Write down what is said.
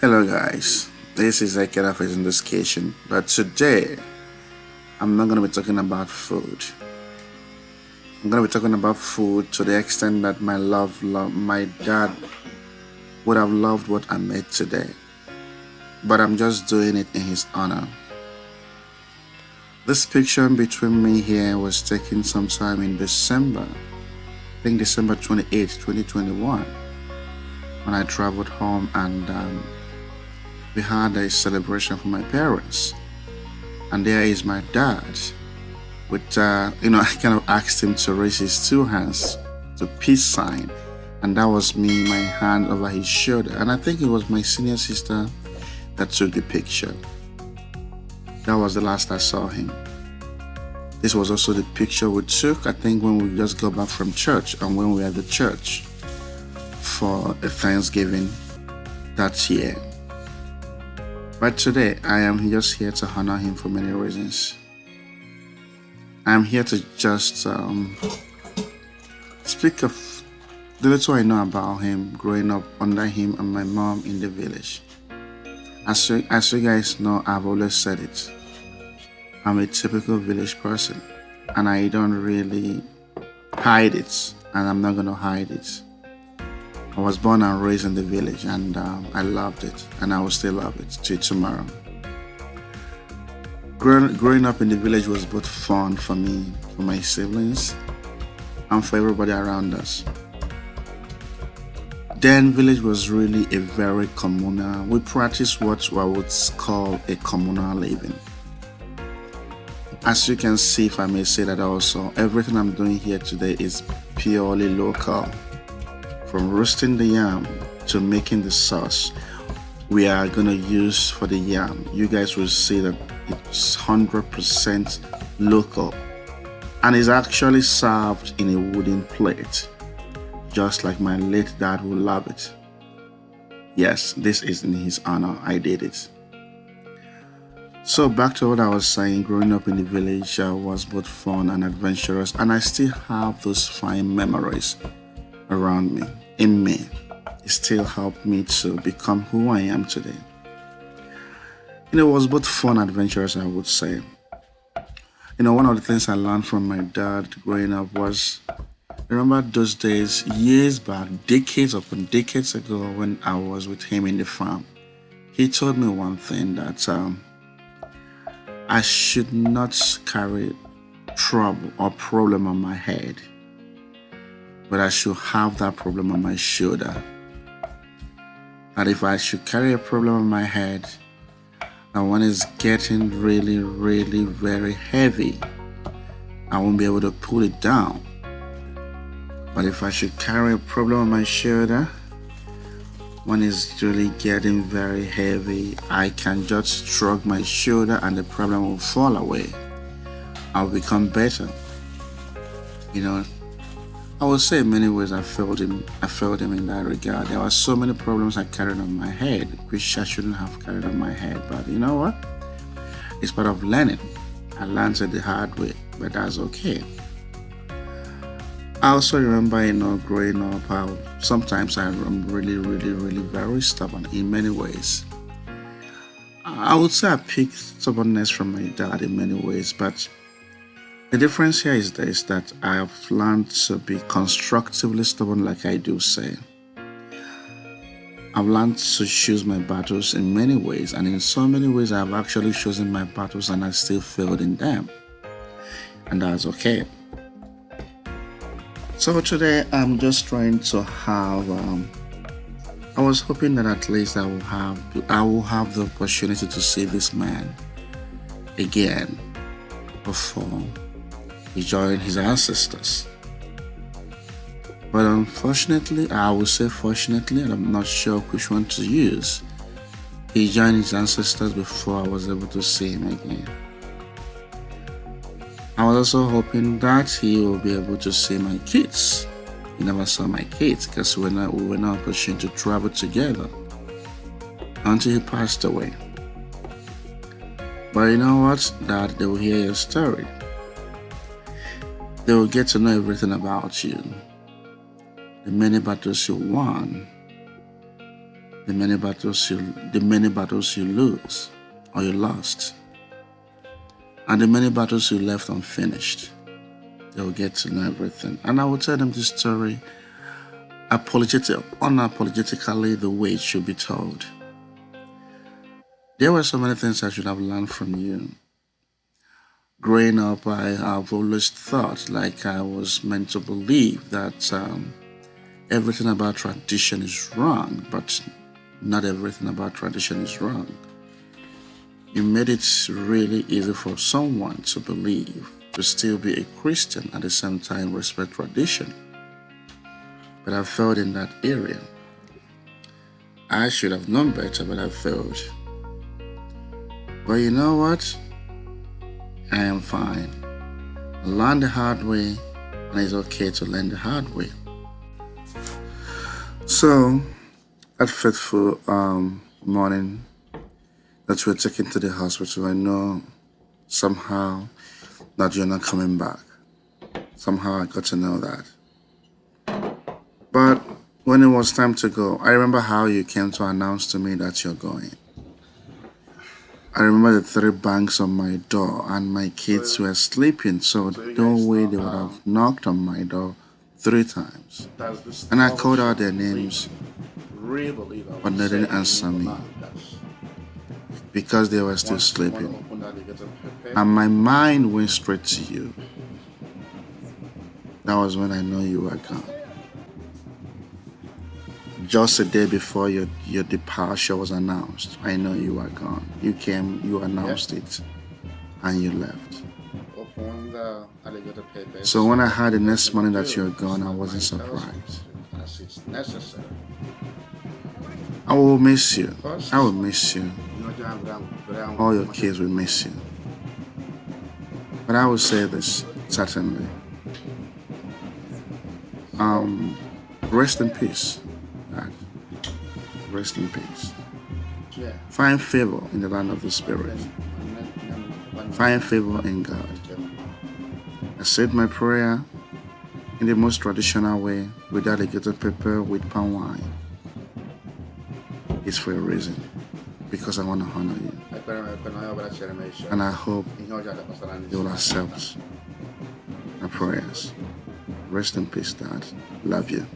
Hello guys, this is Ekeda for Investigation, but today I'm not going to be talking about food. I'm going to be talking about food to the extent that my dad would have loved what I made today, but I'm just doing it in his honor. This picture between me here was taken sometime in December, I think December 28th, 2021, when I traveled home and we had a celebration for my parents, and there is my dad with I kind of asked him to raise his two hands to peace sign, and that was me, my hand over his shoulder, and I think it was my senior sister that took the picture. That was the last I saw him. This was also the picture we took, I think, when we just got back from church and when we were at the church for a Thanksgiving that year. But today, I am just here to honor him for many reasons. I am here to just speak of the little I know about him, growing up under him and my mom in the village. As you guys know, I've always said it. I'm a typical village person, and I don't really hide it, and I'm not going to hide it. I was born and raised in the village, and I loved it, and I will still love it till tomorrow. Growing up in the village was both fun for me, for my siblings, and for everybody around us. Then village was really a very communal. We practiced what I would call a communal living. As you can see, if I may say that also, everything I'm doing here today is purely local. From roasting the yam to making the sauce we are going to use for the yam, you guys will see that it's 100% local, and is actually served in a wooden plate, just like my late dad would love it. Yes, this is in his honor. I did it. So back to what I was saying, growing up in the village was both fun and adventurous, and I still have those fine memories around me, in me. It still helped me to become who I am today. It was both fun and adventurous, I would say. One of the things I learned from my dad growing up was, remember those days, years back, decades upon decades ago, when I was with him in the farm. He told me one thing, that I should not carry trouble or problem on my head, but I should have that problem on my shoulder. And if I should carry a problem on my head, and when it's getting really, really very heavy, I won't be able to pull it down. But if I should carry a problem on my shoulder, when it's really getting very heavy, I can just shrug my shoulder and the problem will fall away. I'll become better. I would say in many ways I failed him in that regard. There were so many problems I carried on my head, which I shouldn't have carried on my head. But you know what? It's part of learning. I learned it the hard way, but that's okay. I also remember, growing up, how sometimes I'm really, really, really very stubborn in many ways. I would say I picked stubbornness from my dad in many ways, but the difference here is this, that I have learned to be constructively stubborn, like I do say. I've learned to choose my battles in many ways, and in so many ways I've actually chosen my battles and I still failed in them. And that's okay. So today I'm just trying to have, I was hoping that at least I will have the opportunity to see this man again before he joined his ancestors. But unfortunately, I will say fortunately, and I'm not sure which one to use, he joined his ancestors before I was able to see him again. I was also hoping that he will be able to see my kids. He never saw my kids because we were not opportunity to travel together until he passed away. But you know what? That they will hear your story. They will get to know everything about you, the many battles you won, the many battles you lose or you lost, and the many battles you left unfinished. They will get to know everything. And I will tell them this story unapologetically the way it should be told. There were so many things I should have learned from you. Growing up, I have always thought, like I was meant to believe, that everything about tradition is wrong, but not everything about tradition is wrong. You made it really easy for someone to believe, to still be a Christian at the same time respect tradition. But I failed in that area. I should have known better, but I failed. But you know what? I am fine. I learned the hard way, and it's okay to learn the hard way. So, that fateful morning that we're taken to the hospital, I know somehow that you're not coming back. Somehow I got to know that. But when it was time to go, I remember how you came to announce to me that you're going. I remember the three bangs on my door, and my kids were sleeping, so no way they would have knocked on my door 3 times. And I called out their names, but they didn't answer me because they were still sleeping. And my mind went straight to you. That was when I knew you were gone. Just a day before your departure was announced, I know you were gone. You came, you announced it, and you left. So when I heard the next morning that you're gone, I wasn't surprised. I will miss you. I will miss you. All your kids will miss you. But I will say this, certainly. Rest in peace. Dad. Rest in peace. Find favor in the land of the Spirit. Find favor in God. I said my prayer in the most traditional way with alligator pepper with palm wine. It's for a reason. Because I want to honor you. And I hope you will accept my prayers. Rest in peace, Dad. Love you.